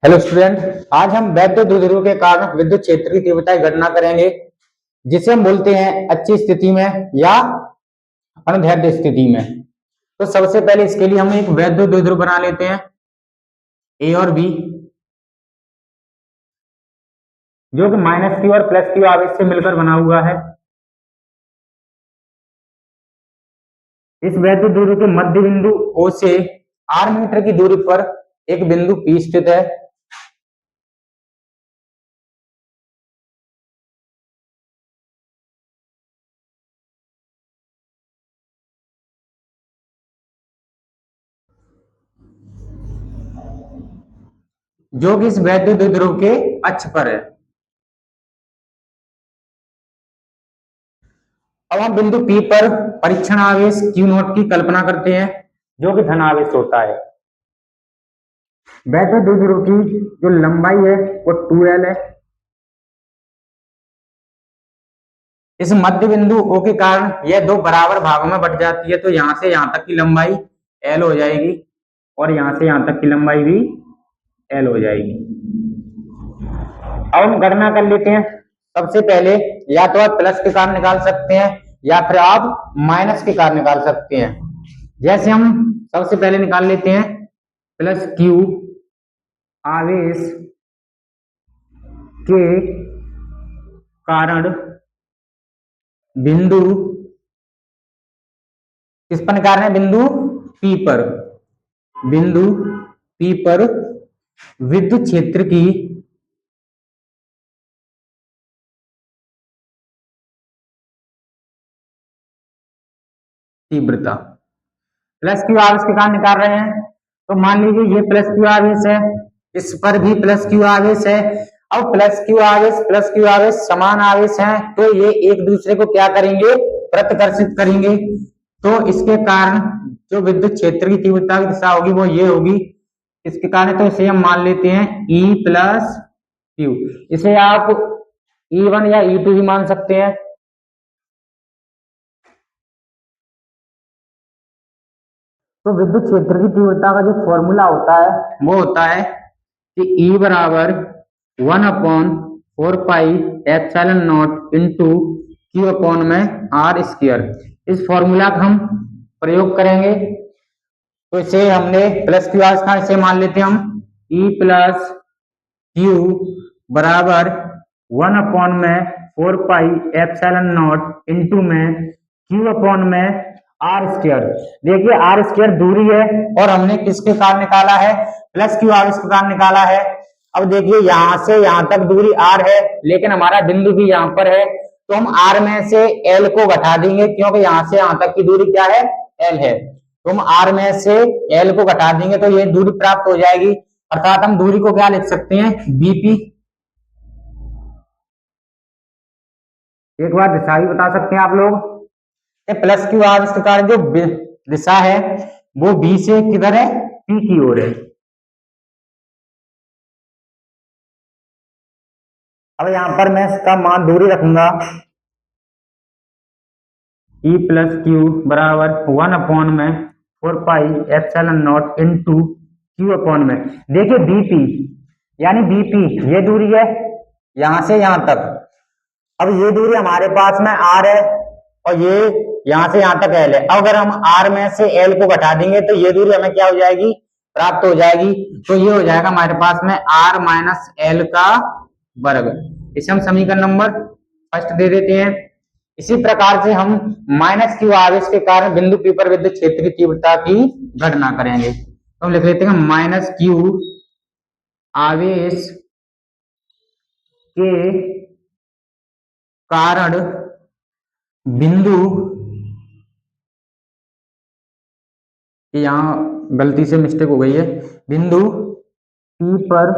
Hello student, आज हम वैद्युत ध्रुव के कारण विद्युत क्षेत्र की तीव्रता की गणना करेंगे, जिसे हम बोलते हैं अच्छी स्थिति में या अनुदैर्ध्य स्थिति में। तो सबसे पहले इसके लिए हम एक वैद्युत ध्रुव बना लेते हैं ए और बी, जो कि माइनस क्यू और प्लस क्यू आवेश से मिलकर बना हुआ है। इस वैद्युत ध्रुव के मध्य बिंदु O से r मीटर की दूरी पर एक बिंदु P स्थित है। जो कि इस वैद्युत ध्रुव के अक्ष पर है। अब हम बिंदु P पर परीक्षण आवेश Q नॉट की कल्पना करते हैं, जो कि धन आवेश होता है। वैद्युत ध्रुव की जो लंबाई है वो 2L है। इस मध्य बिंदु O के कारण यह दो बराबर भागों में बट जाती है, तो यहां से यहां तक की लंबाई L हो जाएगी और यहां से यहां तक की लंबाई भी L हो जाएगी। अब हम गणना कर लेते हैं। सबसे पहले या तो आप प्लस के कारण निकाल सकते हैं या फिर आप माइनस के कारण निकाल सकते हैं। जैसे हम सबसे पहले निकाल लेते हैं प्लस क्यू आवेश के कारण बिंदु किस पर निकाल रहे हैं? बिंदु P पर विद्युत क्षेत्र की तीव्रता। प्लस क्यू आवेश के कारण निकाल रहे हैं, तो मान लीजिए ये प्लस क्यू आवेश है, इस पर भी प्लस क्यू आवेश है। अब प्लस क्यू आवेश समान आवेश हैं, तो ये एक दूसरे को क्या करेंगे? प्रतिकर्षित करेंगे। तो इसके कारण जो विद्युत क्षेत्र की तीव्रता की दिशा होगी वो ये होगी। इसके कारण तो इसे हम मान लेते हैं E प्लस क्यू। इसे आप E1 या E2 भी मान सकते हैं। तो विद्युत क्षेत्र की तीव्रता का जो फॉर्मूला होता है वो होता है कि E बराबर 1/4πε0 इंटू क्यू अपॉन में आर स्क्वायर। इस फॉर्मूला का हम प्रयोग करेंगे। तो इसे हमने प्लस क्यू आर था, इसे मान लेते हैं हम E प्लस क्यू बराबर 1/4πε0 इंटू में क्यू अपॉन में आर स्क्वायर। देखिए आर स्क्वायर दूरी है और हमने किसके कारण निकाला है? प्लस क्यू आवेश के कारण निकाला है। अब देखिए यहां से यहां तक दूरी आर है, लेकिन हमारा बिंदु भी यहां पर है, तो हम आर में से एल को घटा देंगे, क्योंकि यहां से यहां तक की दूरी क्या है? एल है। तो हम आर में से एल को घटा देंगे तो ये दूरी प्राप्त हो जाएगी। अर्थात हम दूरी को क्या लिख सकते हैं? बीपी। एक बार दिशा भी बता सकते हैं आप लोग। प्लस क्यू आवेश के कारण जो दिशा है वो बी से किधर है? पी की ओर है। अब यहां पर मैं इसका मान दूरी रखूंगा E प्लस क्यू बराबर 1/4πε0 इंटू क्यू अपॉन में। देखिए बीपी यानी बीपी ये दूरी है यहां से यहां तक। अब ये दूरी हमारे पास में आर है और ये यहां से यहां तक एल है। अगर हम आर में से एल को घटा देंगे तो ये दूरी हमें क्या हो जाएगी? प्राप्त हो जाएगी। तो ये हो जाएगा हमारे पास में आर माइनस एल का वर्ग। इसे हम समीकरण नंबर फर्स्ट दे देते हैं। इसी प्रकार से हम माइनस क्यू आवेश के कारण बिंदु P पर विद्युत क्षेत्र की तीव्रता की गणना करेंगे। तो हम लिख लेते हैं माइनस क्यू आवेश के कारण बिंदु, यहां गलती से मिस्टेक हो गई है, बिंदु P पर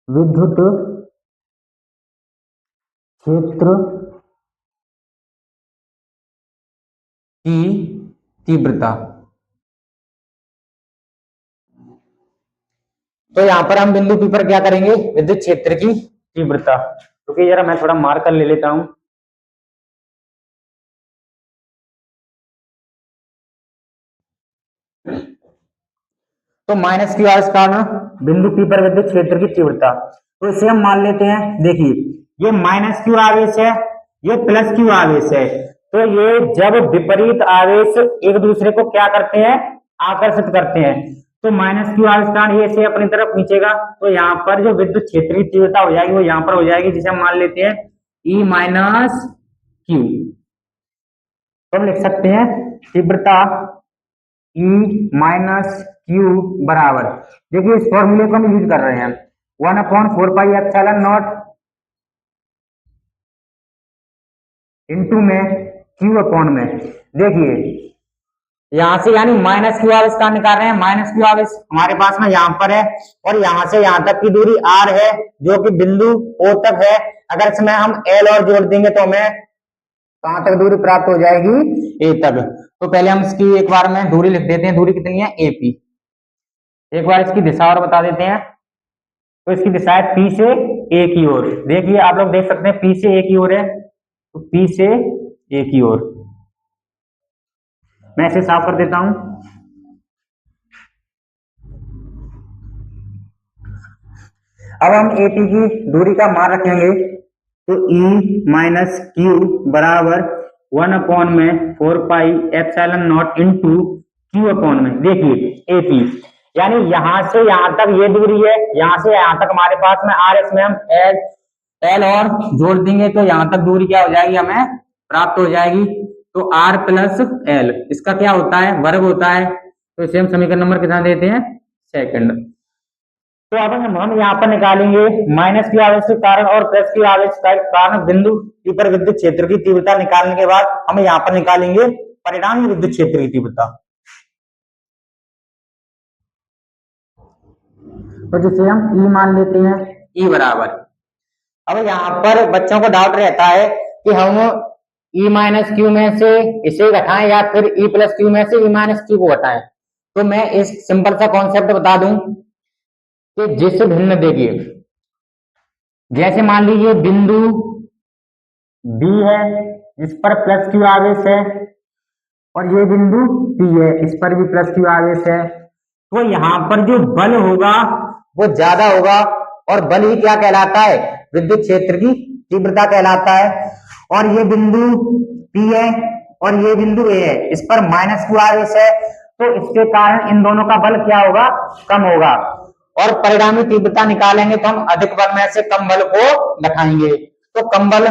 विद्युत क्षेत्र की तीव्रता। तो यहां पर हम बिंदु P पर क्या करेंगे? विद्युत क्षेत्र की तीव्रता। क्योंकि जरा मैं थोड़ा मार्कर ले लेता हूं। तो माइनस क्यू आवेश कारण बिंदु P पर विद्युत क्षेत्र की तीव्रता। तो इसे हम मान लेते हैं, देखिए ये माइनस क्यू आवेश है, ये प्लस क्यू आवेश है। तो ये जब विपरीत आवेश एक दूसरे को क्या करते हैं, आकर्षित करते हैं, तो माइनस क्यू आवेश कारण ये से अपनी तरफ खींचेगा, तो यहाँ पर जो विद्युत क्षेत्र की तीव्रता हो जाएगी वो यहाँ पर हो जाएगी, जिसे हम मान लेते हैं E माइनस क्यू। तो हम लिख सकते हैं तीव्रता E माइनस क्यू बराबर, देखिए इस फॉर्मूले को हम यूज कर रहे हैं 1/4πε0 इंटू में क्यू अपॉन में, देखिए यहां से यानी माइनस क्यू आवेश का निकाल रहे हैं, माइनस क्यू आवेश हमारे पास में यहां पर है और यहां से यहां तक की दूरी r है जो कि बिंदु O तक है। अगर इसमें हम L और जोड़ देंगे तो हमें कहां तक दूरी प्राप्त हो जाएगी, A तक। तो पहले हम इसकी एक बार में दूरी लिख देते हैं, दूरी कितनी है AP। एक बार इसकी दिशा और बता देते हैं, तो इसकी दिशा है P से A की ओर। देखिए आप लोग देख सकते हैं P से A की ओर है, तो P से A की ओर मैं इसे साफ कर देता हूं। अब हम AP की दूरी का मान रखेंगे, तो E माइनस क्यू बराबर 1/4πε0 इंटू क्यू अपॉन में, देखिए AP यानी यहां से यहां तक ये दूरी है, यहां से यहां तक हमारे पास में R, इसमें हम L और जोड़ देंगे तो यहां तक दूरी क्या हो जाएगी, हमें प्राप्त हो जाएगी। तो R प्लस L इसका क्या होता है, वर्ग होता है। तो इसे हम समीकरण नंबर कितना देते हैं, सेकंड। तो अब हम यहाँ पर निकालेंगे माइनस क्यू आवेश के कारण और प्लस क्यू आवेश के कारण बिंदु P पर विद्युत क्षेत्र की तीव्रता निकालने के बाद हम यहाँ पर निकालेंगे परिणामी विद्युत क्षेत्र की तीव्रता। तो जिसे हम E मान लेते हैं, E बराबर, अब यहाँ पर बच्चों को डाउट रहता है कि हम E माइनस क्यू में से इसे घटाएं या फिर E प्लस क्यू में से E माइनस क्यू को घटाएं। तो मैं इस सिंपल सा कॉन्सेप्ट बता दूं कि जिस भिन्न, देखिए जैसे मान लीजिए बिंदु B है जिस पर प्लस क्यू आवेश है और ये बिंदु P है इस पर भी प्लस क्यू आवेश है, तो यहाँ पर जो बल होगा वो ज्यादा होगा और बल ही क्या कहलाता है, विद्युत क्षेत्र की तीव्रता कहलाता है। और ये बिंदु P है और ये बिंदु A है, इस पर माइनस क्यू आवेश है, तो इसके कारण इन दोनों का बल क्या होगा, कम होगा। और परिणामी तीव्रता निकालेंगे तो हम अधिक बल में से कम बल को घटाएंगे। तो कम बल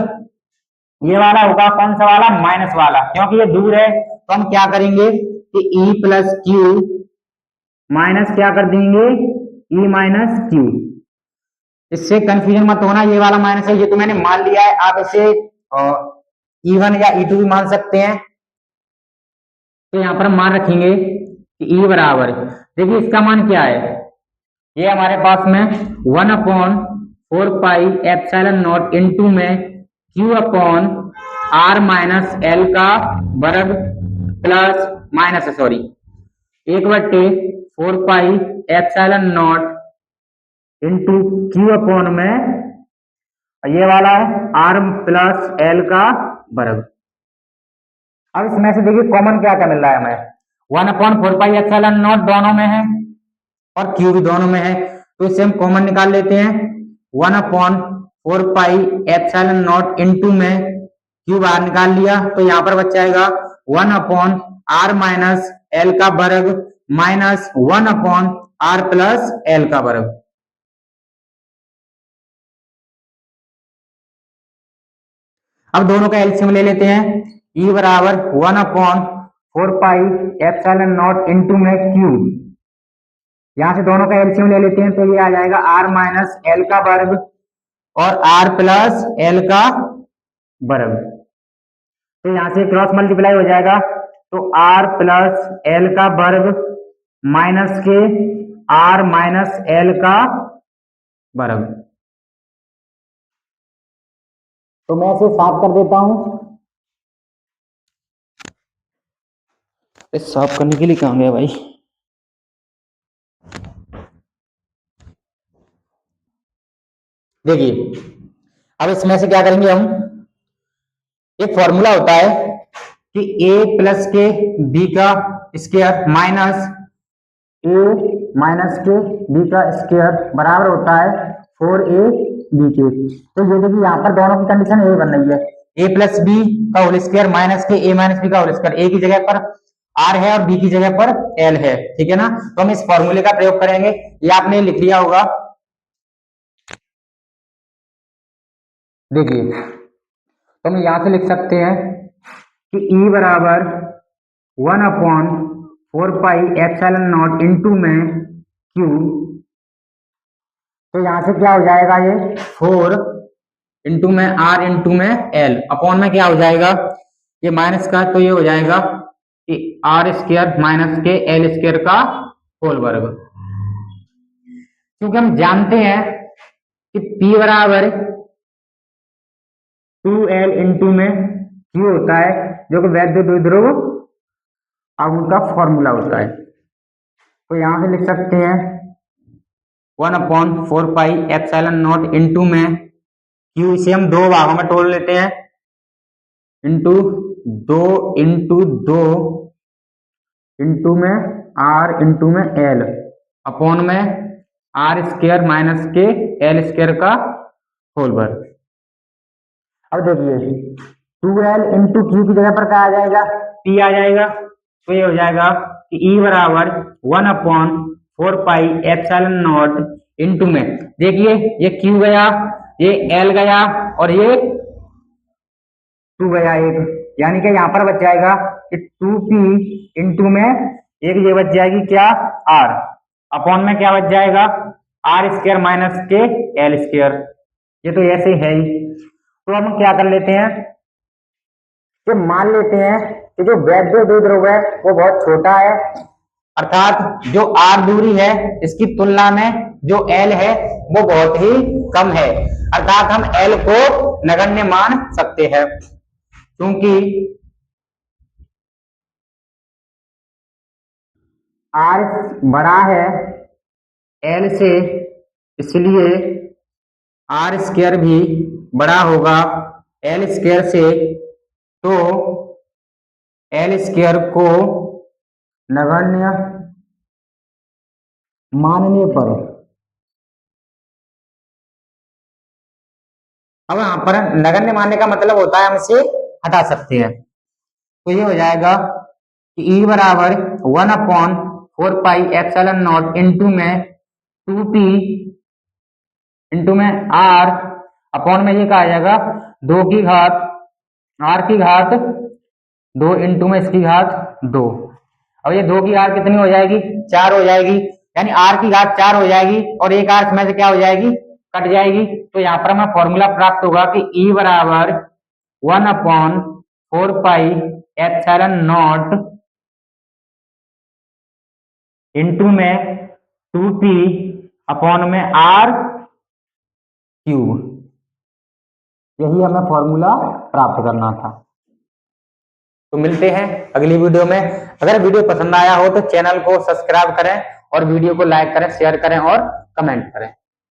ये वाला होगा, कौन सा वाला, माइनस वाला, क्योंकि ये दूर है। तो हम क्या करेंगे कि E प्लस क्यू माइनस क्या कर देंगे, E माइनस क्यू। इससे कंफ्यूजन मत होना, ये वाला माइनस है, ये तो मैंने मान लिया है, आप इसे E1 या E2 भी मान सकते हैं। तो यहाँ पर हम मान रखेंगे कि E बराबर, देखिए इसका मान क्या है, ये हमारे पास में 1/4πε0 इंटू में Q upon R minus L का वर्ग plus minus 1/4πε0 into Q upon में ये वाला है R प्लस L का वर्ग। अब इसमें से देखिए कॉमन क्या क्या मिल रहा है हमें, 1/4πε0 दोनों में है और Q भी दोनों में है, तो इसे हम कॉमन निकाल लेते हैं। 1/4πε0 इंटू में Q बाहर निकाल लिया तो यहाँ पर बच जाएगा 1/R माइनस L का वर्ग माइनस 1/R प्लस L का वर्ग। अब दोनों का एलसीएम ले लेते हैं, E बराबर 1/4πε0 इंटू में Q, यहां से दोनों का एलसीएम ले लेते हैं तो ये आ जाएगा R माइनस L का वर्ग और R प्लस L का वर्ग। तो यहां से क्रॉस मल्टीप्लाई हो जाएगा, तो R प्लस L का वर्ग माइनस के R माइनस L का वर्ग। तो मैं इसे साफ कर देता हूं, इस साफ करने के लिए कहां गया भाई, देखिए अब इसमें से क्या करेंगे हम, एक फॉर्मूला होता है कि A प्लस के B का स्क्वायर माइनस ए माइनस के बी का स्क्वायर बराबर होता है 4a बी के। तो ये देखिए यहाँ पर दोनों की कंडीशन ये बन रही है, a प्लस बी का होल स्क्वायर माइनस के a माइनस बी का होल स्क्वायर। a की जगह पर r है और b की जगह पर l है, ठीक है ना। तो हम इस फॉर्मूले का प्रयोग करेंगे, ये आपने लिख लिया होगा। देखिए तो हम यहां से लिख सकते हैं कि E बराबर 1/4 पाई एप्सिलॉन नॉट इंटू में Q। तो यहां से क्या हो जाएगा, ये 4 इंटू में R इंटू में L अपॉन में क्या हो जाएगा, ये माइनस का, तो ये हो जाएगा कि R स्क्वायर माइनस के L स्क्वायर का होल वर्ग। क्योंकि हम जानते हैं कि P बराबर 2L इंटू में Q होता है, जो कि वैद्युत द्विध्रुव अब उनका फॉर्मूला होता है। तो यहां से लिख सकते हैं 1/4 पाई एप्सिलॉन नॉट इंटू में Q, इसे हम दो भागों में तोड़ लेते हैं, इंटू 2 इंटू 2 इंटू में R इंटू में L अपॉन में R स्क्वायर माइनस के L स्क्वायर का होल वर्ग। अब देखिए 2L इंटू Q की जगह पर क्या आ जाएगा, P आ जाएगा। तो ये हो जाएगा कि E बराबर 1/4 पाई एप्सिलॉन नॉट इंटू में, देखिए ये Q गया, ये L गया और ये 2 गया एक, यानी कि यहाँ पर बच जाएगा कि 2P इंटू में एक ये बच जाएगी क्या, R अपॉन में क्या बच जाएगा, R स्क्वायर माइनस के L स्क्वायर। ये तो ऐसे है ही। तो हम क्या कर लेते हैं कि मान लेते हैं कि जो वैद्युत द्विध्रुव है वो बहुत छोटा है, अर्थात जो R दूरी है इसकी तुलना में जो L है वो बहुत ही कम है, अर्थात हम L को नगण्य मान सकते हैं। क्योंकि R बड़ा है L से, इसलिए R स्क्वायर भी बड़ा होगा L स्क्वायर से। तो L स्क्वायर को नगण्य मानने पर, अब यहां पर नगण्य मानने का मतलब होता है हम इसे हटा सकते हैं। तो ये हो जाएगा कि E बराबर 1/4 पाई एप्सिलॉन नॉट इंटू में 2P इंटू में R अपॉन में ये कहा जाएगा 2 की घात R की घात 2 इंटू में इसकी घात 2। अब ये 2 की घात कितनी हो जाएगी, 4 हो जाएगी, यानी R की घात 4 हो जाएगी और एक R में से क्या हो जाएगी, कट जाएगी। तो यहाँ पर हमें फॉर्मूला प्राप्त होगा कि E बराबर 1/4 पाई एप्सिलॉन नॉट इंटू में 2P अपॉन में R क्यूब। यही हमें फॉर्मूला प्राप्त करना था। तो मिलते हैं अगली वीडियो में। अगर वीडियो पसंद आया हो तो चैनल को सब्सक्राइब करें और वीडियो को लाइक करें, शेयर करें और कमेंट करें।